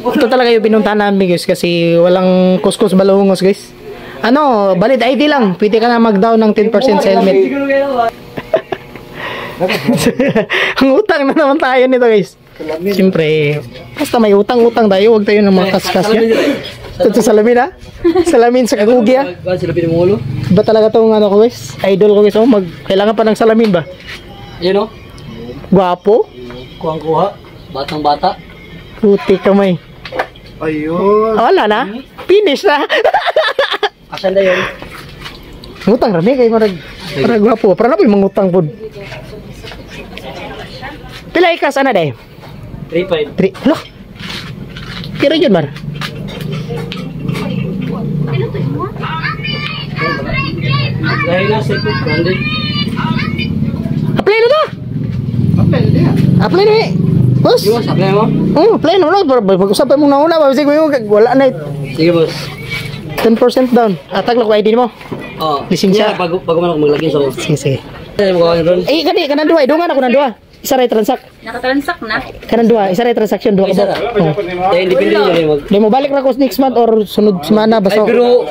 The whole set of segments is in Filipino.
Ito talaga yung pinuntahan namin guys kasi walang kuskus balungos guys. Ano, valid ID lang. Pwede ka na mag-down ng 10% sa helmet. Ang utang na naman tayo nito guys. Siyempre, basta may utang-utang tayo. Huwag tayo ng mga kaskas yan. Ito salamin ha. Salamin sa kagugi ha. Iba talaga itong ano ko guys. Idol ko guys. Kailangan pa ng salamin ba? Yun o. Gwapo. Kuhang-kuha. Batang-bata. Puti kamay. Ayun. Wala na. Finish na. Asan na yun? Ngutang rami kayo marag gwapo. Para na po yung mangutang po. Pila ikas ana day? 3.5. 3. Loh. Kira yun mar. Dahil na, second, branded. Apply na to. Apply na eh. Boss. Sige boss, apply mo? Apply na. Pag-usapan mo na una. Babasig mo yung wala na. Sige boss. 10% down. Atag lang ko ID mo. Oo. Lisensya. Bago man ako maglagay sa Sige. Kanang duha. Dungan ako ng duha. Isa ray transact. Nakatransact na. Kanang duha. Isa ray transaction. Duha ka ba? Kaya independent yun. Di mo balik na ko next month or sunod semana. Ay Basta. pero,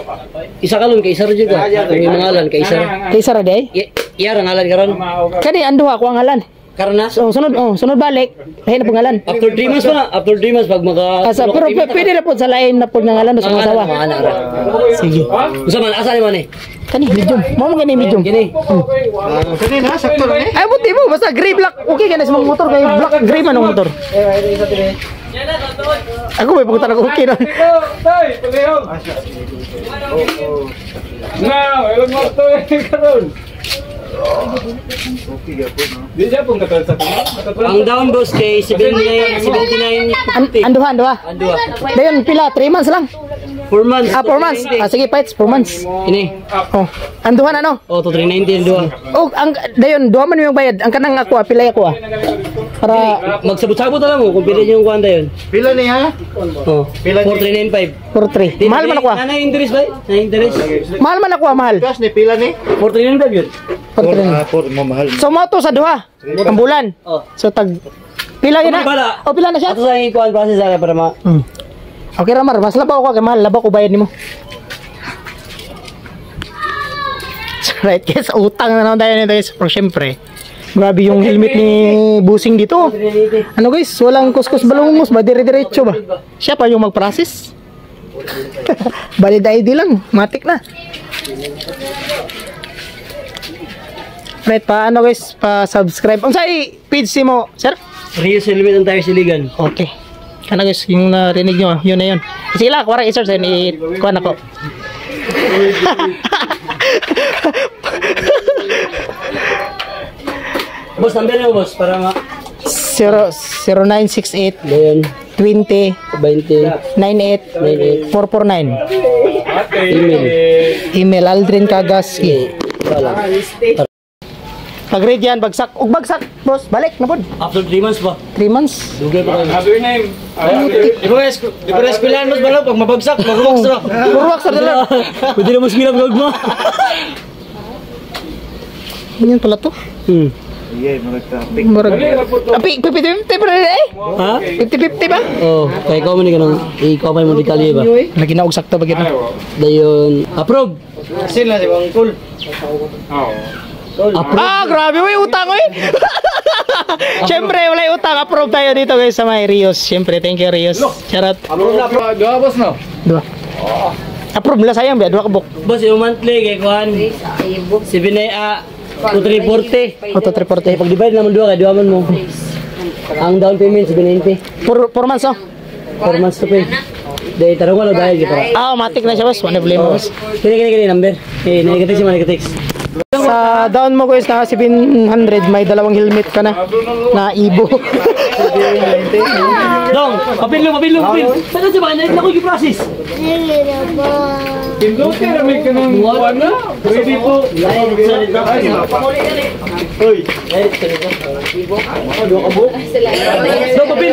isa ka lang, kay isa rin ka. Kung yung ngalan, kay isa. Kay Sara day? Iya ang ngalan ka ron. Kani ang duha ko ang halan. Karena? So sunod balik. Lahi na pangalan. After 3 months pa na. After 3 months, pag Asa, pero pwede na po sa lain na po ng ngalan sa mga asawa. Sige. Gusto man, asa naman eh? Kani, medium. Mau mo gani medium. Gini. Kani na, sakto lang eh. Ay, buti mo. Basta gray black. Okay ka na sa mga motor. Kaya black, gray man ang motor. Ako may pagkutan ako okay na. Ang down boss kay 79. Anduha. Dayon, pila? 3 months lang. 4 months. 4 months. Sige, fights. 4 months. Ini. Oh, anduha na no? Oh, to 390 ang duha. Oh, dayon, duha man yung bayad. Ang kanang ako, pilay ako. Para magsabot-sabot na lang mo kung pila yung kuwanda yun. Pila niya? Oh, 4395. 43. Mahal man ako. Nanay interest ba? Nanay interest. Mahal man ako, mahal. Gas ni pila ni? 4395 yun. 43. Mamahal. So mo to sa duha. Ang bulan. Oh. So tag pila yun na? Oh, pila na siya? Ato sa ikuan process para ma. Okay Ramar, mas labaw ko kay mahal, labaw ko bayad nimo. Right, guys, utang na naman tayo nito guys. Pero syempre, grabe yung helmet ni Busing dito. Ano guys, walang kuskus balungos ba? Dire-diretso ba? Siya pa yung mag-process. Valid ID lang, matik na. Right, paano guys, pa-subscribe. Ang sa'y page mo, sir? Rios Helmet ang tayo siligan. Okay. Kana guys, yung narinig nyo, yun na yun. Sila, kuwara i-search yun, i-kuha na ko. Boss, number mo boss, para ma... 0968 Doon, 20 20, 98 449. email. Email Aldrin Kagaski. Wala. Pag-read yan, bagsak. Ug bagsak, boss, balik na po. After 3 months ba? 3 months. Dugay pa kayo. Have your name. Di ba eskwelahan mo ba pag mabagsak, mag-works na. Purwak sa dala. Pwede na mo skilap vlog mo. Yan pala to. Yeah, marag-traffic. Api, 50-50 pa rin eh. Ha? 50-50 ba? Oh, kaya ikaw man ka nang ikaw pa mo di kali ba? Lagi na og sakto bagit na. Dayon, approve. Sila si Bang Cool. Approve. Grabe, may utang oy. Siyempre, wala utang. Approve tayo dito guys sa may Rios. Siyempre, thank you Rios. Charot. Approve na, dua boss no? Dua. Approve la sayang ba? Dua ka buk. Boss, yung monthly kay kuhan. 2340. Auto 340. Pag divide naman dua kay dua man mo. Ang down payment 790. 4 months oh. 4 months to pay. Dahil tarong ko dahil kita. Matik na siya boss. Wala problema boss. Kini number. Negative si negative. Sa down mo guys na 700 may dalawang helmet ka na na Ibo. Dong, papilo. Saan sa mga na ko yung process? Pindot ka na may kanang buwan na. Pwede po.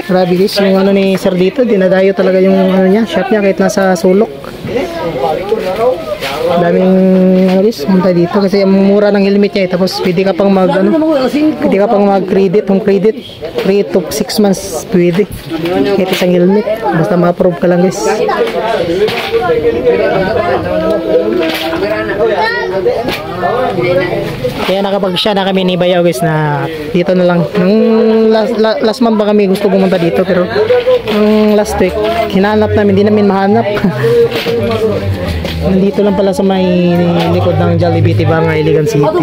Grabe guys, yung ano ni Sir dito, dinadayo talaga yung ano niya, shop niya kahit nasa sulok. Daming ano guys, punta dito kasi ang mura ng helmet niya eh. Tapos pwede ka pang mag ano, pwede ka pang mag-credit, home credit 3 to 6 months pwede. Kahit isang helmet, basta ma-approve ka lang guys. Kaya nakapag-siya na kami ni Bayaw guys na dito na lang. Nung last month ba kami gusto pumunta dito pero nung last week hinanap namin, hindi namin mahanap. Nandito lang pala sa may likod ng Jollibee Tibanga, Iligan City. Kahit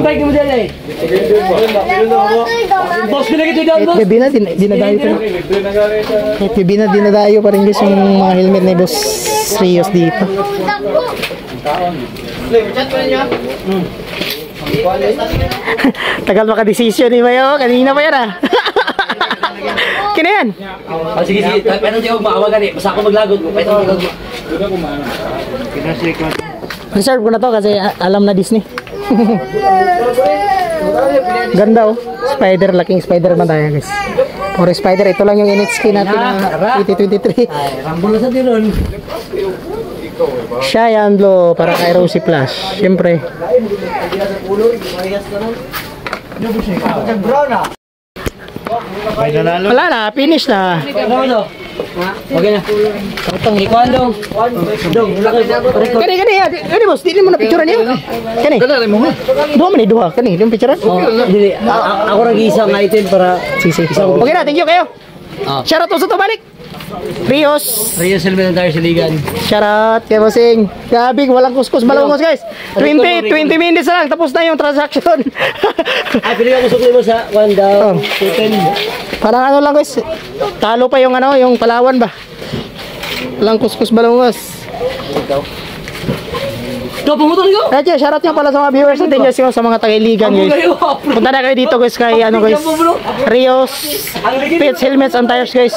gabi na, dinadayo pa rin. Kahit gabi na, dinadayo pa rin guys yung mga helmet na Boss Rios dito. Tagal maka-desisyon ni Bayo, kanina pa yan ah. Kina yan? Sige, sige. Pero hindi ako maawagan eh. Basta ako maglagot. Pero hindi ako Reserve ko na to kasi alam na Disney. Ganda oh. Spider, laking spider man tayo guys. Or spider, ito lang yung NHK natin na 2023. Rambol na sa tiron. Siya yan bro, para kay Rosie Plus. Siyempre. Wala na, finish na. Okay na. Itong ikuan dong. Dong, Kani boss, di mo na picture niya. Kani. Duha man ni duha, kani, yung picture. Dili, ako nag-isa ng item para Sisi. Okay na, thank you kayo. Shout out sa to balik. Rios Helmet ng Tires Iligan. Shout out kay Bossing. Grabe, walang kuskus balongos guys. 20 minutes na lang tapos na yung transaction. Ay, pili ako sukli mo sa 1 down. 10. Parang ano lang guys. Talo pa yung ano, yung Palawan ba. Walang kuskus balongos. Ito, pumutol ko. Kaya shoutout nga pala sa mga viewers natin guys, sa mga taga-Iligan guys. Punta na kayo dito guys kay ano guys, Rios Pits Helmets and Tires guys.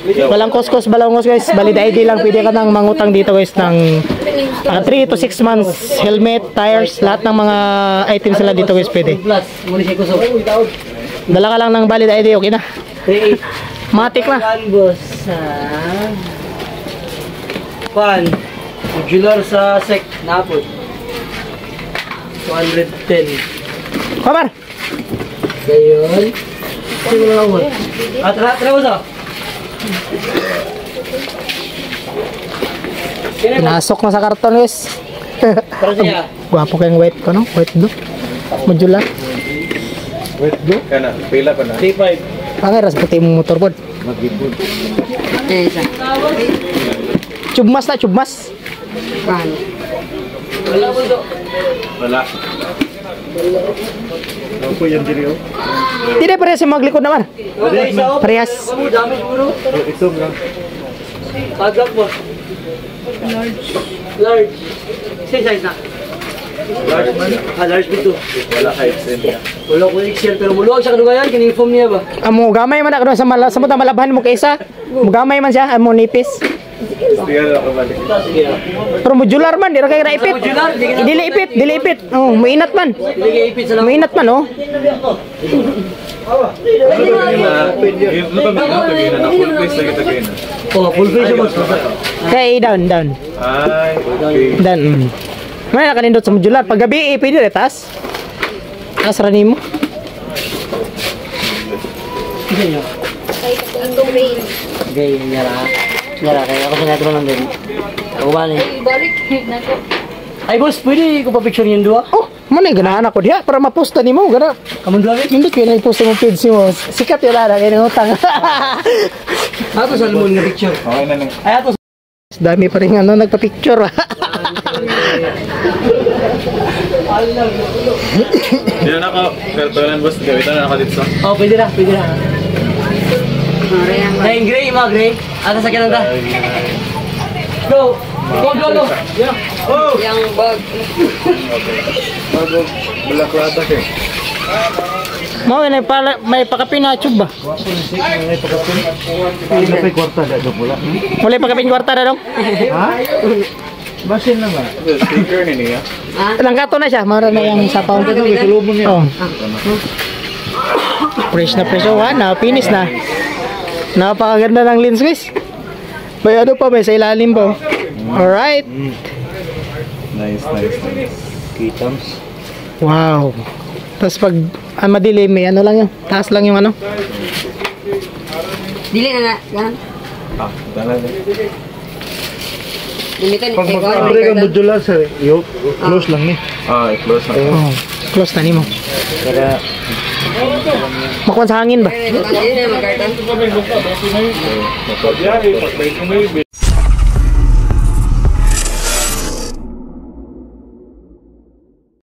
Walang kuskus balongos guys, valid ID lang, pwede ka nang mangutang dito guys ng 3 to 6 months helmet, tires, lahat ng mga items sila dito guys pwede. Plus, muna siya kusok. Dala ka lang ng valid ID, okay na. Matik na. Boss, Pan, modular sa sec, napod. 210. Kabar. Gayon. Sino lang ako? Tara mo sa? Pinasok na sa karton guys. Para siya. Gwapo kayong white ko no? White blue. Modular. Wait, do? Kana, pila pa na. 3.5. Pangiras puti mong motorboard. Magipod. Chubmas na, chubmas. Wala mo to. Wala. Ano po yan diri oh? Hindi na parehas yung maglikod naman. Parehas. Kamu dami siguro. Ito lang. Pagak mo. Large. Size na. Large man. Large dito. Wala height din niya. Wala ko XL pero muluwag siya kanugayan. Kini-inform niya ba? Amo gamay man ako sa malabahan mo kaysa. Gamay man siya, amo nipis. Tiyan ako balik. Sige na. Pero modular man, di ra kay raipit. Dili ipit. Oh, mainat man. Hindi kayo ipit sa lang. Mainat man oh. Oh, full face siya boss. Kay down. Ay, okay. Down. May nakanindot sa modular. Pag gabi pwede retas. Taas ra nimo. Okay, nyara kaya ako sinatro lang din. Ako ba ni? Ay boss, pwede ko pa-picture yung dua? Oh, man ganahan ako diha para maposta nimo gana. Kamon dua ni? Hindi ko na ipost mo page mo. Sikat yun na kay utang. Ato sa limon nga picture. Okay na lang. Ay ato. Dami pa rin ano nagpa-picture. Dito na ako. Kartonan boss. Gawin na ako dito. Oh, pwede na. Hey, gray, mga gray. Ata sa kinanta. Go! Go! Yeah. Oh! Yang bag. Magog. Bulaklata siya. Mau may pakapin na tube ba? Hindi na pa kwarta dito pula. Mulai pakapin kwarta na dong. Ha? Basin na ba? Sticker ni niya. Langkato na siya, mara na yung sapaw. Sulubon niya. Oh. Fresh na fresh. Oh, na finish na. Napakaganda ng lens guys. May ano pa, may sa ilalim pa. Alright. Nice. Kitams. Wow. Tapos pag madilim, may ano lang yung, taas lang yung ano. Dili na yan. Ah, talaga. Limitan Pag kay ko. mag-abre ka modular sir, close lang ni. Ah, close lang. Oh, close na nimo. Pero, Makuha sa hangin ba? Hindi na magkartan.